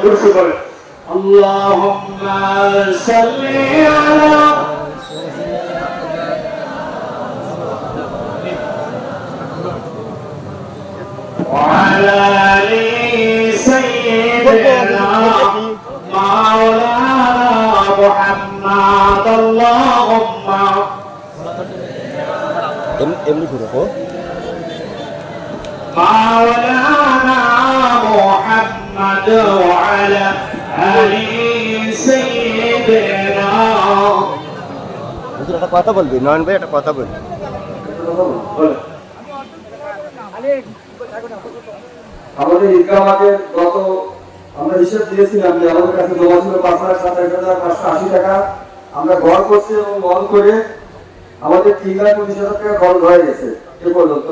দুরূদ পড়েন আল্লাহুম্মা সাল্লি আলা وعلى آل سيدنا مولانا محمد اللهم এমনি ঘুরে তো مولانا محمد وعلى آل سيدنا হুজুর একটা কথা বলবি নয়ন ভাই একটা কথা বলবি আমাদের ঈদগাহ মাঠের গত আমরা হিসেব দিয়েছিলাম যে আমাদের কাছে জমা ছিল 5,27,580 টাকা। আমরা ঘর করছি এবং মন করে আমাদের 3,19,000 টাকা খরচ হয়ে গেছে এ পর্যন্ত।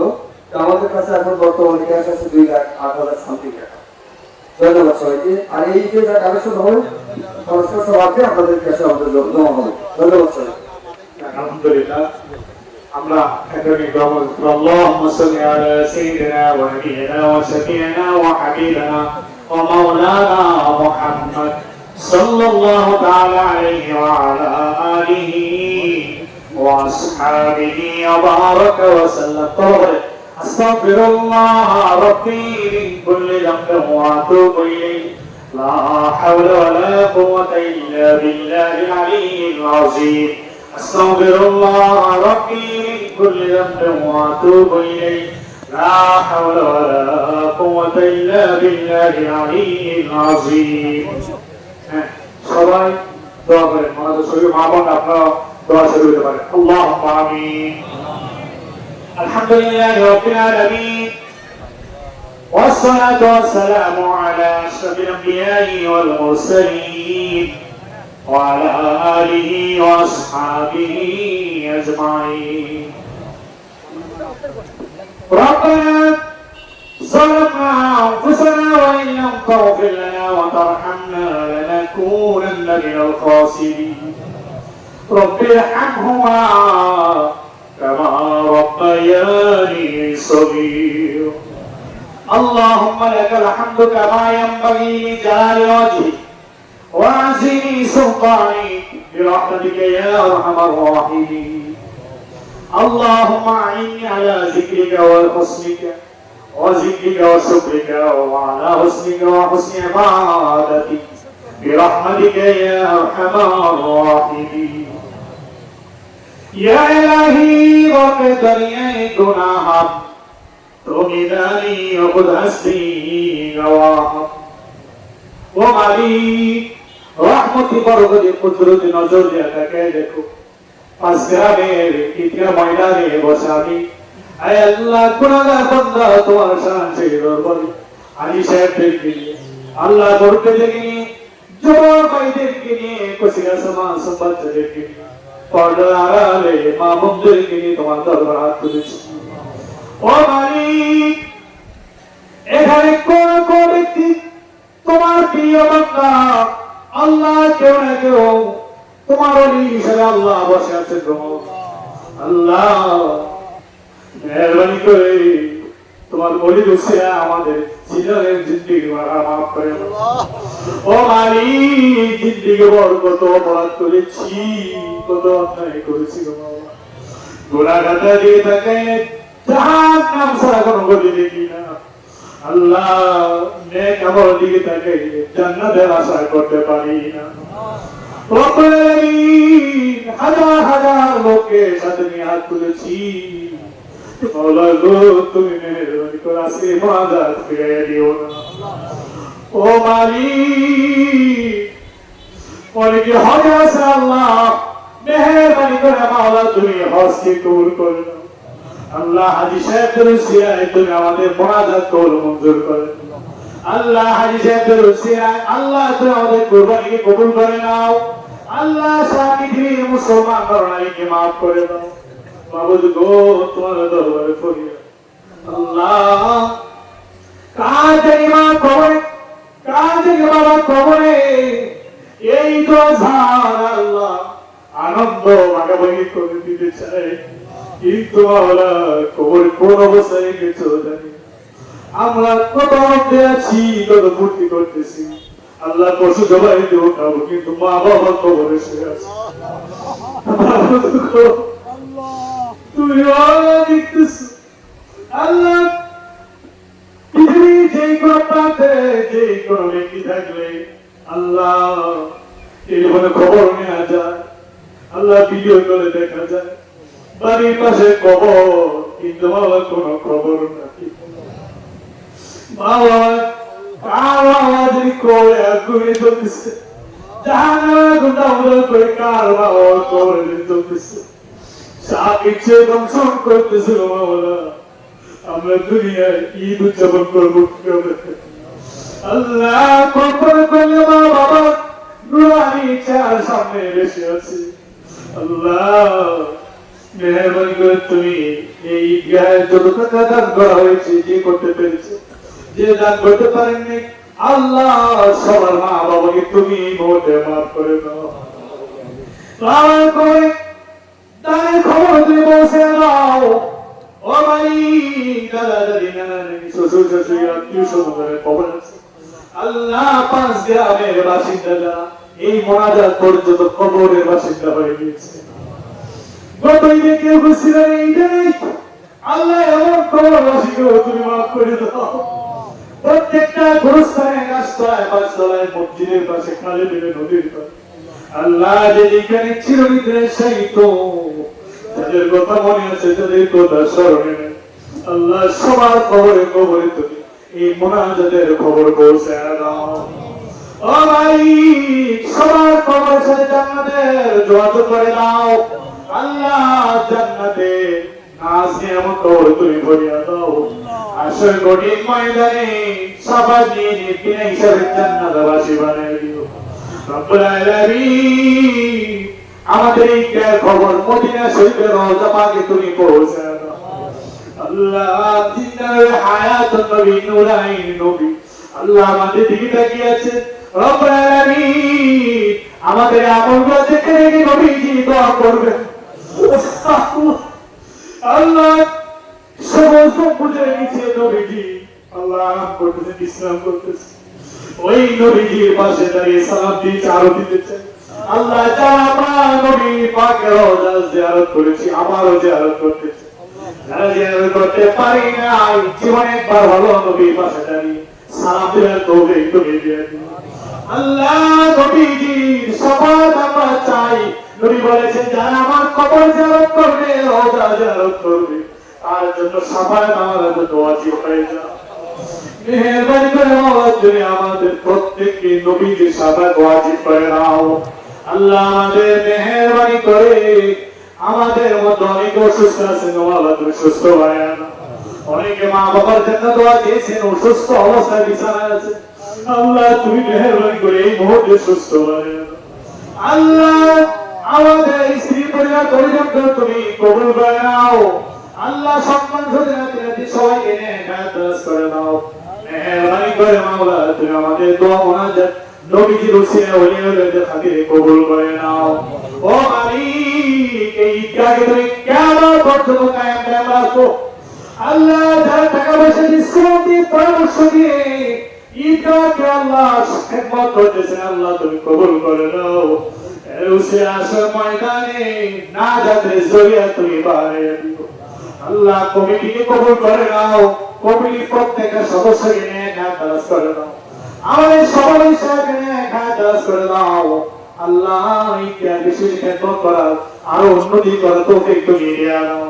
তো আমাদের কাছে এখন বর্তমানে ক্যাশ আছে 2,08,000 সামথিং টাকা। ধন্যবাদ সবাইকে। আর এই যে যা কালেকশন হবে খরচটা সব আছে আপনাদের ক্যাশে আমাদের জমা হবে। ধন্যবাদ সবাইকে। আলহামদুলিল্লাহ আমরা একাডেমি গ্রামে আল্লাহুম্মা সাল্লি আলা সাইয়্যিদিনা ওয়া নাবিয়িনা ওয়া শাফি'িনা ওয়া হাবিবিনা ওয়া মাওলানা মুহাম্মদ সাল্লাল্লাহু তাআলা আলাইহি ওয়া আলা আলিহি ওয়া আসহাবিহি ওয়া বারাকা ওয়া সাল্লাম আস্তাগফিরুল্লাহ রাব্বি মিন কুল্লি যামবিন ওয়া আতুবু ইলাইহি লা হাওলা ওয়া লা কুওয়াতা ইল্লা বিল্লাহিল আলিয়্যিল আযীম أستغفر الله ربي من كل ذنب وأتوب إليه لا حول ولا قوة إلا بالله العلي العظيم সবাই দোয়া করেন আমাদের শরীর মা বোন আপনারা দোয়া শুরু করতে পারেন আল্লাহুম্মা আমিন আলহামদুলিল্লাহি রাব্বিল আলামিন والصلاة والسلام على أشرف الأنبياء والمرسلين وعلى آله وأصحابه أجمعين ربنا ظلمنا أنفسنا وإن لم تغفر لنا وترحمنا لنكونن من الخاسرين رب ارحمهما كما ربياني صغيرا اللهم لك الحمد كما ينبغي لجلال وجهك وعزيز سلطانك برحمتك يا ارحم الراحمين اللهم اعني على ذكرك وحسنك وذكرك وشكرك وعلى حسنك وحسن عبادتك برحمتك يا ارحم الراحمين يا الهي غفر دنيا گناہ তুমি জানি খুদ হস্তি গওয়াহ ও মালিক রহমতি বরকতি কুদরতি নজর দিয়ে তাকে দেখো পাঁচ গ্রামের ইতিহাস ময়দানে বসে আমি আয় আল্লাহ গুনাহগার বান্দা তোমার শান সেই দরবারে আলী সাহেবদেরকে নিয়ে আল্লাহ দরকে দেখে নিয়ে জোয়ার ভাইদেরকে নিয়ে কসিয়া সমান সম্বাদদেরকে নিয়ে পর্দার আড়ালে মা বোনদেরকে নিয়ে তোমার দরবার হাত তুলেছি ও মালিক এখানে কোন কোন ব্যক্তি তোমার প্রিয় বান্দা আল্লাহ কেউ না কেউ তোমার ওলি হিসেবে আল্লাহ বসে আছে আল্লাহ মেহরবানি করে তোমার ওলি বসে আমাদের জীবনের জিন্দেগি মাফ করে ও মালিক জিন্দেগি বড় কত অপরাধ করেছি কত অন্যায় করেছি গুনাহগার দিয়ে থাকে জাহান নাম ছাড়া কোনো গতি দেখি না আল্লাহ নেক আমল দিকে তাকে জান্নাতের আশা করতে পারি না রব্বুল আলামিন হাজার হাজার লোকের সাথে নিয়ে হাত তুলেছি মাওলা গো তুমি মেহেরবানি করে আজকে মাদাত ফিরিয়ে দিও না ও মালিক অনেকে হজ আছে আল্লাহ মেহেরবানি করে মাওলা তুমি হজকে কবুল করে নাও আল্লাহ হাজী সাহেবদের উসিলায় তুমি আমাদের মুনাজাত কবুল মঞ্জুর করে আল্লাহ হাজী সাহেবদের উসিলায় আল্লাহ তুমি আমাদের কুরবানিকে কবুল করে নাও আল্লাহ সারা পৃথিবীর মুসলমান নরনারীকে মাফ করে দাও মাবুদ গো তোমার দরবারে ফরিয়াদ আল্লাহ কাজের মা কবরে কাজের বাবা কবরে এই তো জান আল্লাহ আনন্দ ভাগাভাগি করে দিতে চাই কিন্তু আমরা কবর কোন অবস্থায় গেছো জানি আমরা কত অর্থে আছি কত ফুর্তি করতেছি আল্লাহ পশু জবাই দিয়ে উঠাবো, কিন্তু মা বাবা কবরে শুয়ে আছে। তুমি দেখতেছ আল্লাহ, পৃথিবী যে কোনো প্রান্তে যে কোনো ব্যক্তি থাকলে আল্লাহ টেলিফোনে খবর নেওয়া যায়, আল্লাহ ভিডিও করে দেখা যায়, বাড়ির পাশে কবর, কিন্তু বাবা কোনো খবর নাই। বাবা কার আওয়াজ করে ঘুরে চলতেছে, জাহান্নামে গুন্ডাগুলো করে কার বাবা কবরে চলতেছে, সাপ ইচ্ছে দংশন করতেছিল। বাবা আমরা দুনিয়ায় ঈদ উদযাপন করবো কিভাবে? আল্লাহ কবর করলে মা বাবা নুরানি চার সামনে বসে আছে। আল্লাহ মেহরবানি করে তুমি এই ঈদগাহে যত টাকা দান করা হয়েছে, যে করতে পেরেছে, যে দান করতে পারেননি, আল্লাহ সবার মা বাবাকে তুমি মোটে মাফ করে দাও। আমার করে দানের খবর তুমি পৌঁছে দাও। ও মালিক, দাদা দাদি নানা নানি শ্বশুর শাশুড়ি আত্মীয় স্বজনের খবর আছে আল্লাহ, পাঁচ গ্রামের বাসিন্দারা এই মোনাজাত পর্যন্ত কবরের বাসিন্দা হয়ে গিয়েছে। গত ঈদে কেউ বুঝছিল না, ঈদে নেই। আল্লাহ এমন কবরবাসীকেও তুমি মাফ করে দাও। প্রত্যেকটা গুরুস্থানে, গাছতলায়, পাঁচতলায়, মসজিদের পাশে, খালে বিলে, নদীর পাশে আল্লাহ যে যেখানে চিরনিদ্রায় শায়িত, তাদের কথা মনে আছে, তাদের কথা স্মরণে নেই। আল্লাহ সবার কবরে কবরে তুমি এই মোনাজাতের খবর পৌঁছে দাও। ও মালিক, সবার কবরের সাথে জান্নাতের যোগাযোগ করে দাও। আল্লাহ জান্নাতে নাজ নিয়ামত কবর তুমি ভরিয়া দাও। আসল কঠিন ময়দানে সবার নিয়ে বিনা হিসাবে জান্নাতবাসী বানিয়ে দিও। রব্বুল আলামিন, আমাদের এই খবর মদিনা শরীফের রওজা পাকে তুমি পৌঁছে দাও। আল্লাহ জিন্নার হায়াতুন নবী, নূরাইন নবী, আল্লাহ আমাদের দিকে তাকিয়ে আছে। রব্বুল আলামিন, আমাদের আমলগুলো দেখে রেখে নবীজি দোয়া করবেন। আল্লাহ সমস্ত বুঝে নিচ্ছে নবীজি আল্লাহ আরাম করতেছে, বিশ্রাম করতেছে। ওই নবীজির পাশে দাঁড়িয়ে সালাম দিতে আরো দিতে চাই। আল্লাহ যারা আমরা নবী পাকের রওজা জিয়ারত করেছি, আমারও জিয়ারত করতে চাই। যারা জিয়ারত করতে পারি না, জীবনে একবার ভালো নবীর পাশে দাঁড়িয়ে সালাম দেওয়ার তৌফিক তুমি দিয়ে দিন। আল্লাহ নবীজির শাফাত আমরা চাই। নবী বলেছেন, যারা আমার কবর জিয়ারত করবে, রওজা জিয়ারত করবে, তার জন্য শাফাত আমার জন্য ওয়াজিব হয়ে যায়। মেহেরবানি করে মাওলা তুমি আমাদের প্রত্যেককে নবীজির শাফাত ওয়াজিব করে নাও। আল্লাহ আমাদের মেহেরবানি করে, আমাদের মধ্যে অনেক অসুস্থ আছেন, মাওলা তুমি সুস্থ বানায় নাও। অনেকে মা বাবার জন্য দোয়া দিয়েছেন, অসুস্থ অবস্থায় বিছানায় আছে, আল্লাহ তুমি মেহেরবানি করে এই মুহূর্তে সুস্থ বানায় নাও। আল্লাহ আমাদের স্ত্রী পরিবার পরিজনকে তুমি কবুল করে নাও। আল্লাহ সম্মান ধরে রাখতে সবাইকে নেক করে নাও। মেহেরবানি করে মাওলা তুমি আমাদের দোয়া মুনাজাত নবীজির উসিলায় ওলিয়াদের খাতিরে কবুল করে নাও। ও মালিক, এই ঈদগাহকে তুমি কিয়ামত পর্যন্ত কায়েম রাখো। আল্লাহ যারা টাকা পয়সা ইসলাম দিয়ে পরামর্শ দিয়ে ঈদগাহকে আল্লাহ খেদমত করতেছেন, আল্লাহ তুমি কবুল করে নাও। এর উসিলায় আসর ময়দানে নাজাতের জরিয়া তুমি বাড়িয়ে দিও। আল্লাহ কমিটিকে কবুল করে নাও। কমিটির প্রত্যেকটা সদস্যকে নেক হায়াত করে নাও। আমাদের সবার হিসাবে নেক হায়াত করে নাও। আল্লাহ ইতিহাস বিশেষ খেদমত করার আরো উন্নতি করার তৌফিক তুমি দিয়ে নাও।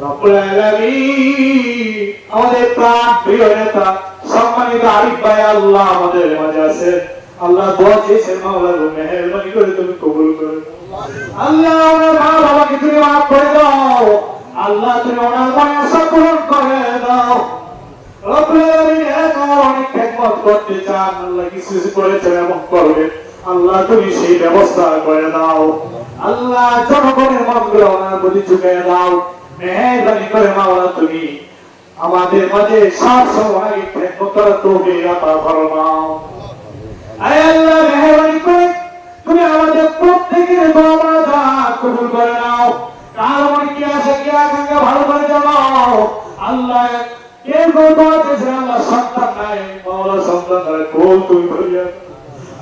রব্বুল আলামিন, আমাদের প্রাণ প্রিয় নেতা সম্মানিত আরিফ ভাই আল্লাহ আমাদের মাঝে আছে। আল্লাহ দোয়া চেয়েছেন, মাওলা মেহেরবানি করে তুমি কবুল করে নাও। আল্লাহ ওনার মা বাবাকে তুমি মাফ করে দাও। আল্লাহ তুমি ওনার মনে আশা পূরণ করে দাও। রব্বুল আলামিন, এখন অনেক খেদমত করতে চান, আল্লাহ কিছু কিছু করেছেন এবং করবে, আল্লাহ তুমি সেই ব্যবস্থা করে দাও। আল্লাহ জনগণের মনগুলো ওনার প্রতি ঝুঁকে দাও। মেহেরবানি করে মাওলা তুমি আমাদের মাঝে সব সময় খেদমত করার তৌফিক আতা ফরমাও। আয় আল্লাহ মেহেরবানি করে তুমি আমাদের প্রত্যেকের দোয়া মুনাজাত কবুল করে নাও। কার মনে কি আছে, কি আকাঙ্ক্ষা ভালো করে জানাও। আল্লাহ কেউ দোয়া করেছে, আল্লাহ সন্তান নাই, মাওলা সন্তান নাই, কোল তুমি ভরিয়া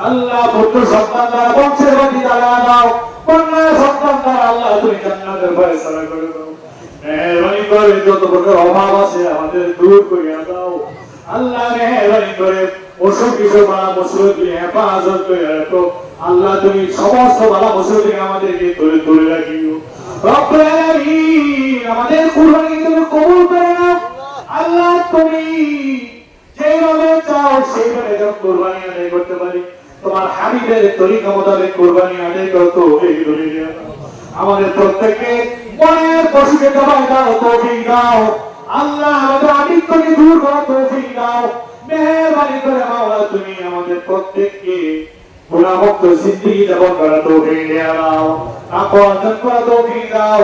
আল্লাহ পুত্র সন্তান দ্বারা বংশের গতি চালিয়ে দাও, কন্যা সন্তান দ্বারা আল্লাহ তুমি জান্নাতের ফয়সালা করে দাও। মেহেরবানি করে যত প্রকার অভাব আছে আমাদের দূর করিয়া দাও। আল্লাহ মেহেরবানি করে অসুখ বিসুখ বালা মুসিবত থেকে হেফাজত করে রাখো। আল্লাহ তুমি সমস্ত বালা মুসিবত থেকে আমাদেরকে দূরে দূরে রাখিও। রব্বুল আলামিন আমাদের কুরবানি তুমি কবুল করে নাও। আল্লাহ তুমি যেভাবে চাও সেইভাবে যেন কুরবানি আদায় করতে পারি। তোমার হাবিবের তরিকা মোতাবেক কুরবানি আদায় করো তৌফিক দাও। আমাদের প্রত্যেককে মনের পশুকে জবাই দাও, তৌফিক দাও। আল্লাহ আমাদের আদিত্যকে দূর করা তৌফিক দাও। মেহেরবানি করে মাওলা তুমি আমাদের প্রত্যেককে গুনাহমুক্ত জিন্দেগি যাপন করা তৌফিক দাও, তাকওয়া অর্জন করা তৌফিক দাও।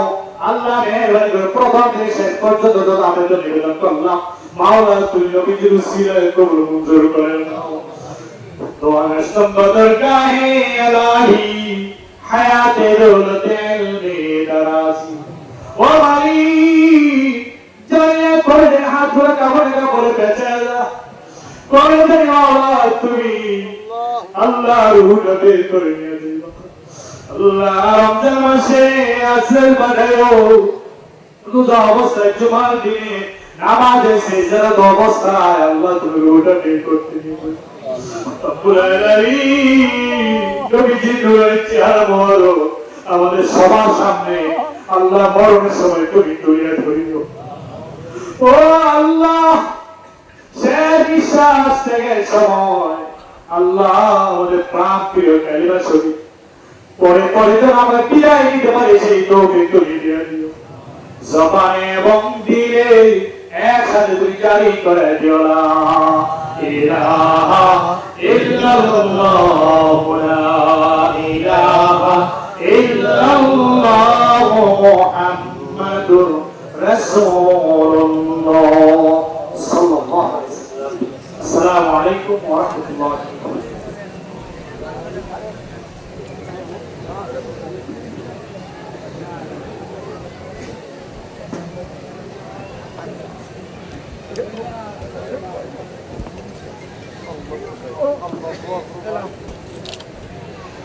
আল্লাহ মেহেরবানি করে প্রথম থেকে শেষ পর্যন্ত যত আবেদন নিবেদন করলাম মাওলা তুমি নবীজির উসিলায় কবুল মঞ্জুর করে নাও। দোয়া স্তম্ভের গায়ে ইলাহি হায়াতে দৌলতে ইলমে দারাজি ও মালিক জয় করে দে হাত ধরে কাপড়ে বেঁচে যা করে দে মাওলা তুমি আল্লাহ রুহটা বের করে নিয়ে দিও। আল্লাহ রমজান মাসে আসল বানায়ো রোজা অবস্থায় জুমার দিনে নামাজে সেজদারত অবস্থায় আল্লাহ তুমি রুহটা বের করতে দিও। রব্বুল আলামিন নবীজি নূরের চেহারা মোবারক আমাদের সবার সামনে আল্লাহ মরণের সময় তুমি তুলিয়া ধরিও। ও আল্লাহ শেষ নিঃশ্বাস ত্যাগের সময় আল্লাহ আমাদের প্রাণ প্রিয় কালিমা শরীফ পরে পরে যেন আমরা বিদায় নিতে পারি সেই তৌফিক তুমি দিয়ে দিও। জবানে এবং দিলে একসাথে তুমি জারি করে দিও লা ইলাহা ইল্লাল্লাহু লা ইলাহা ইল্লাল্লাহু মুহাম্মাদুর রাসূলুল্লাহ সাল্লাল্লাহু আলাইহি ওয়াসাল্লাম। আসসালামু আলাইকুম ওয়া রাহমাতুল্লাহি ওয়া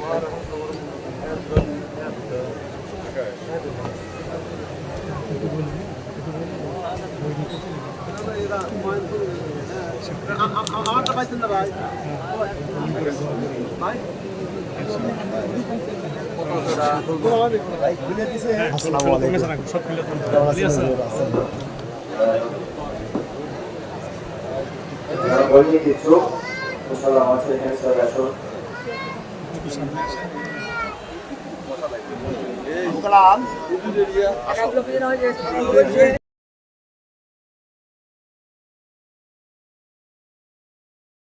বারাকাতুহু। আমারটা পাইছেন না ভাই ভাই আসসালামু আলাইকুম। বলিয়ে দিচ্ছ ইনশাআল্লাহ আমাদের এখানে সবাই আসো। কালাম